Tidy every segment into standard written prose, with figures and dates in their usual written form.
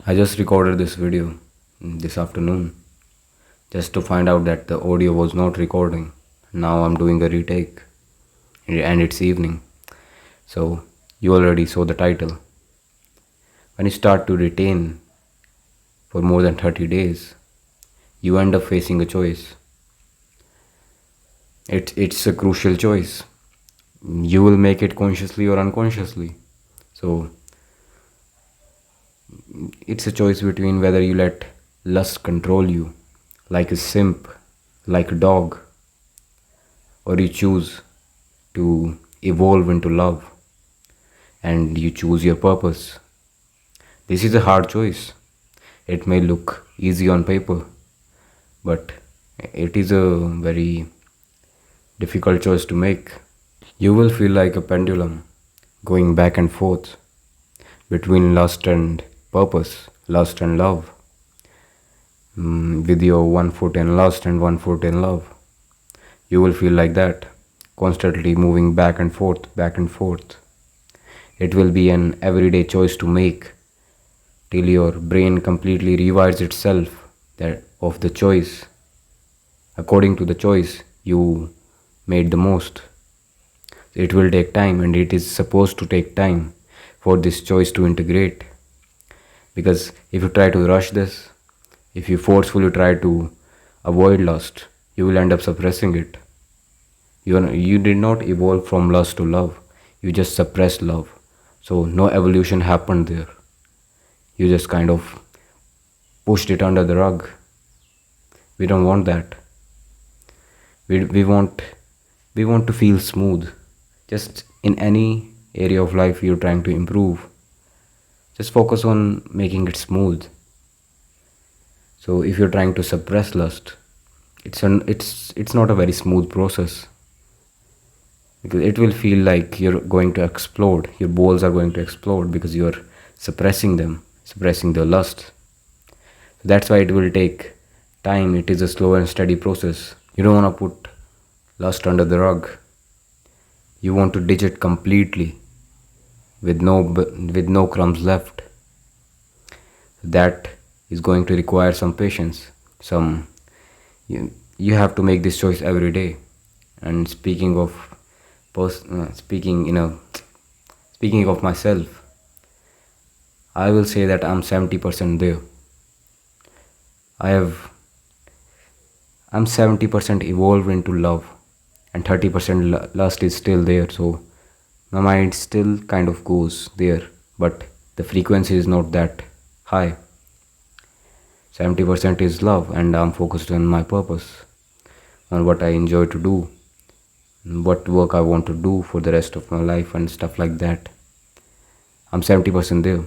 I just recorded this video this afternoon just to find out that the audio was not recording. Now I'm doing a retake and it's evening. So you already saw the title. When you start to retain for more than 30 days, you end up facing a choice. It's a crucial choice. You will make it consciously or unconsciously. So it's a choice between whether you let lust control you like a simp, like a dog, or you choose to evolve into love and you choose your purpose. This is a hard choice. It may look easy on paper, but it is a very difficult choice to make. You will feel like a pendulum going back and forth between lust and purpose, lust and love, with your one foot in lust and one foot in love. You will feel like that, constantly moving back and forth, back and forth. It will be an everyday choice to make till your brain completely rewires itself that of the choice according to the choice you made the most. It will take time, and it is supposed to take time for this choice to integrate. Because if you try to rush this, if you forcefully try to avoid lust, you will end up suppressing it. You did not evolve from lust to love, you just suppressed love. So no evolution happened there. You just kind of pushed it under the rug. We don't want that. We want to feel smooth. Just in any area of life you're trying to improve, just focus on making it smooth. So if you're trying to suppress lust, it's not a very smooth process, because it will feel like you're going to explode. Your balls are going to explode because you're suppressing them, suppressing the lust. That's why it will take time. It is a slow and steady process. You don't want to put lust under the rug. You want to ditch it completely with no crumbs left. That is going to require some patience. You have to make this choice every day. And speaking of speaking of myself, I will say that I'm 70% there. I'm 70% evolved into love, and 30% lust is still there. So my mind still kind of goes there, but the frequency is not that high. 70% is love, and I'm focused on my purpose, on what I enjoy to do, what work I want to do for the rest of my life, and stuff like that. I'm 70% there,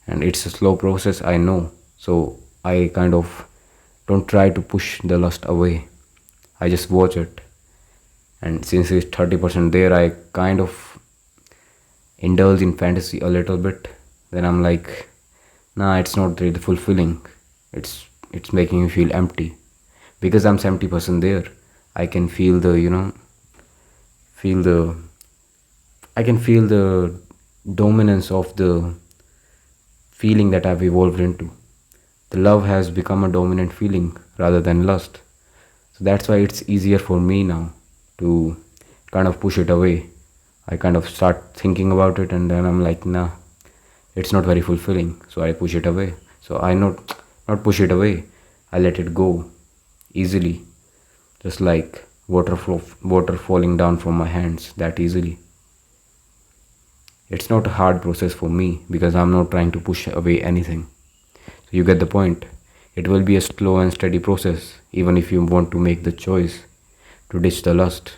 and it's a slow process, I know. So I kind of don't try to push the lust away. I just watch it. And since it's 30% there, I kind of indulge in fantasy a little bit. Then I'm like, nah, it's not really fulfilling. It's making me feel empty. Because I'm 70% there, I can feel I can feel the dominance of the feeling that I've evolved into. The love has become a dominant feeling rather than lust. So that's why it's easier for me now to kind of push it away. I kind of start thinking about it, and then I'm like, nah, it's not very fulfilling. So I push it away. So I not push it away. I let it go easily, just like water falling down from my hands that easily. It's not a hard process for me because I'm not trying to push away anything. So you get the point. It will be a slow and steady process, even if you want to make the choice to ditch the lust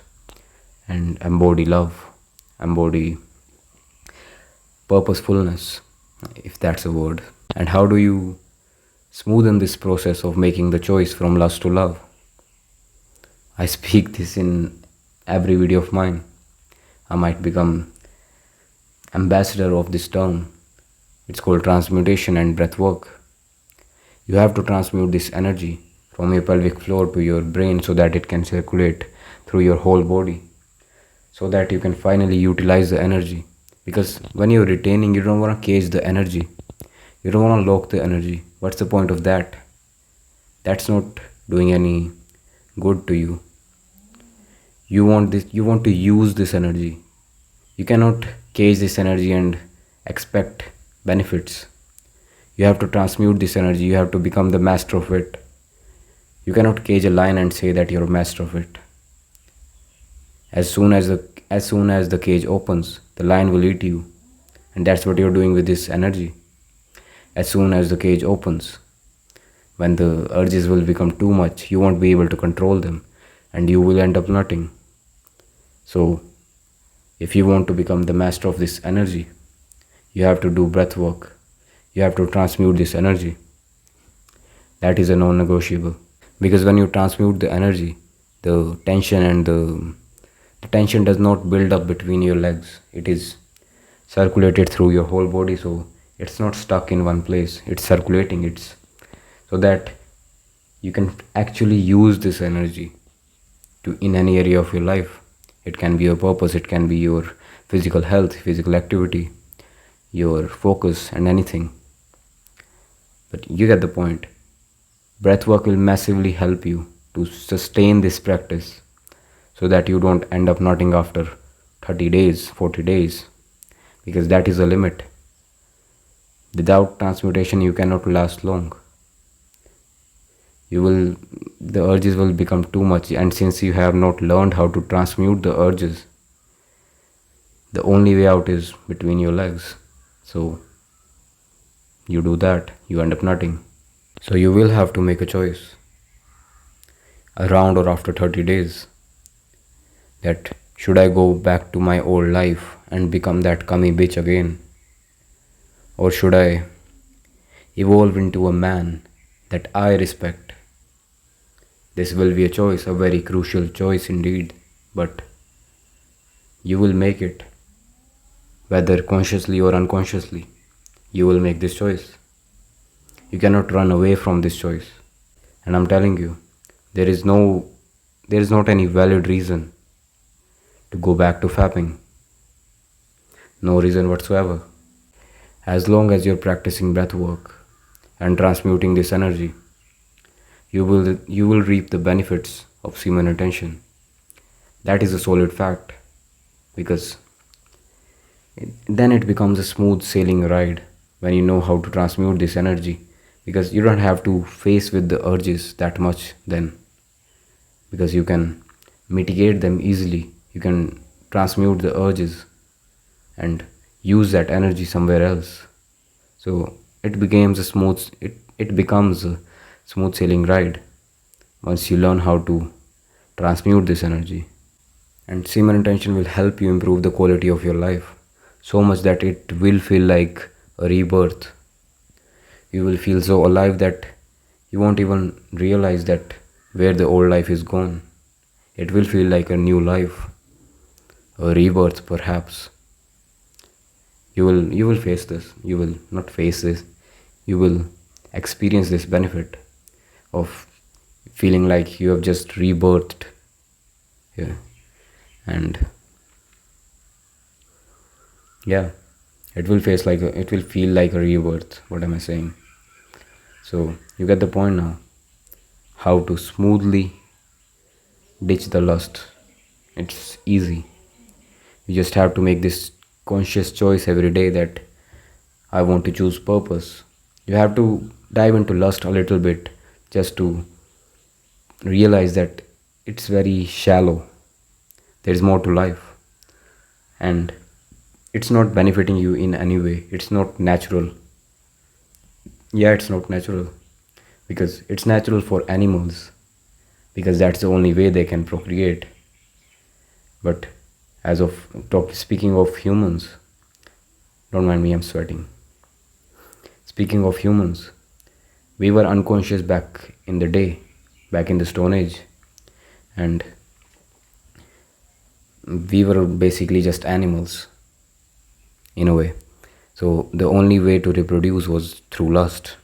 and embody love, embody purposefulness, if that's a word. And how do you smoothen this process of making the choice from lust to love? I speak this in every video of mine. I might become ambassador of this term. It's called transmutation and breath work. You have to transmute this energy from your pelvic floor to your brain so that it can circulate through your whole body, so that you can finally utilize the energy. Because when you're retaining, you don't want to cage the energy. You don't want to lock the energy. What's the point of that? That's not doing any good to you. You want to use this energy. You cannot cage this energy and expect benefits. You have to transmute this energy. You have to become the master of it. You cannot cage a lion and say that you're a master of it. As soon as the cage opens, the lion will eat you. And that's what you're doing with this energy. As soon as the cage opens, when the urges will become too much, you won't be able to control them and you will end up nutting. So, if you want to become the master of this energy, you have to do breath work. You have to transmute this energy. That is a non negotiable. Because when you transmute the energy, the tension does not build up between your legs. It is circulated through your whole body, so it's not stuck in one place. It's circulating. It's so that you can actually use this energy to in any area of your life. It can be your purpose, it can be your physical health, physical activity, your focus, and anything. But you get the point. Breathwork will massively help you to sustain this practice so that you don't end up nutting after 30 days, 40 days, because that is a limit. Without transmutation, you cannot last long. The urges will become too much, and since you have not learned how to transmute the urges, the only way out is between your legs. So you do that, you end up nutting. So you will have to make a choice around or after 30 days that should I go back to my old life and become that cummy bitch again, or should I evolve into a man that I respect. This will be a choice, a very crucial choice indeed, but you will make it, whether consciously or unconsciously. You will make this choice. You cannot run away from this choice. And I'm telling you, there is not any valid reason to go back to fapping. No reason whatsoever. As long as you're practicing breath work and transmuting this energy, you will reap the benefits of semen retention. That is a solid fact, because then it becomes a smooth sailing ride when you know how to transmute this energy, because you don't have to face with the urges that much then, because you can mitigate them easily. You can transmute the urges and use that energy somewhere else. So it becomes a smooth sailing ride once you learn how to transmute this energy. And semen intention will help you improve the quality of your life so much that it will feel like a rebirth. You will feel so alive that you won't even realize that where the old life is gone. It will feel like a new life, a rebirth perhaps. You will face this. You will not face this. You will experience this benefit of feeling like you have just rebirthed. Yeah. And yeah, it will feel like a rebirth. What am I saying? So you get the point now. How to smoothly ditch the lust. It's easy. You just have to make this conscious choice every day that I want to choose purpose. You have to dive into lust a little bit just to realize that it's very shallow. There's more to life, and it's not benefiting you in any way. It's not natural. Yeah, it's not natural, because it's natural for animals, because that's the only way they can procreate. But speaking of humans, don't mind me, I'm sweating. Speaking of humans, we were unconscious back in the day, back in the Stone Age, and we were basically just animals in a way. So the only way to reproduce was through lust.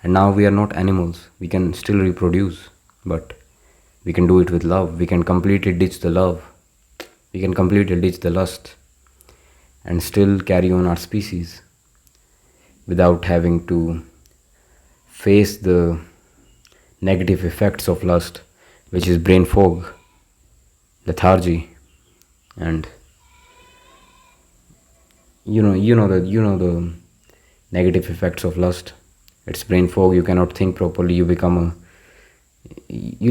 And now we are not animals. We can still reproduce, but we can do it with love. We can completely ditch the love. We can completely ditch the lust and still carry on our species. without having to face the negative effects of lust, which is brain fog, lethargy, and the negative effects of lust. It's brain fog. You cannot think properly. You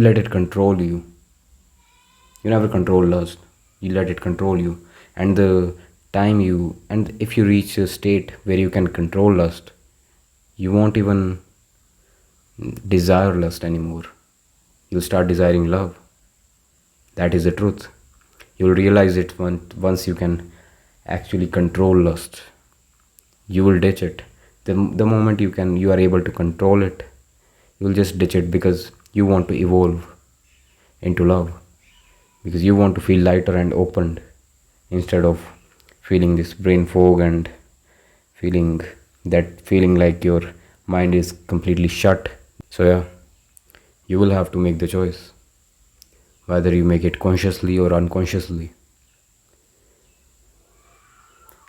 let it control you. You never control lust. You let it control you. And if you reach a state where you can control lust, you won't even desire lust anymore. You'll start desiring love. That is the truth. You'll realize it once you can actually control lust. You will ditch it. The moment you are able to control it, you will just ditch it because you want to evolve into love. Because you want to feel lighter and opened instead of feeling this brain fog and feeling like your mind is completely shut. So yeah, you will have to make the choice, whether you make it consciously or unconsciously.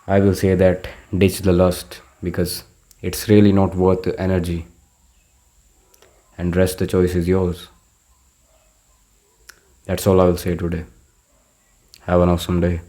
I will say that ditch the lust because it's really not worth the energy, and rest the choice is yours. That's all I will say today. Have an awesome day.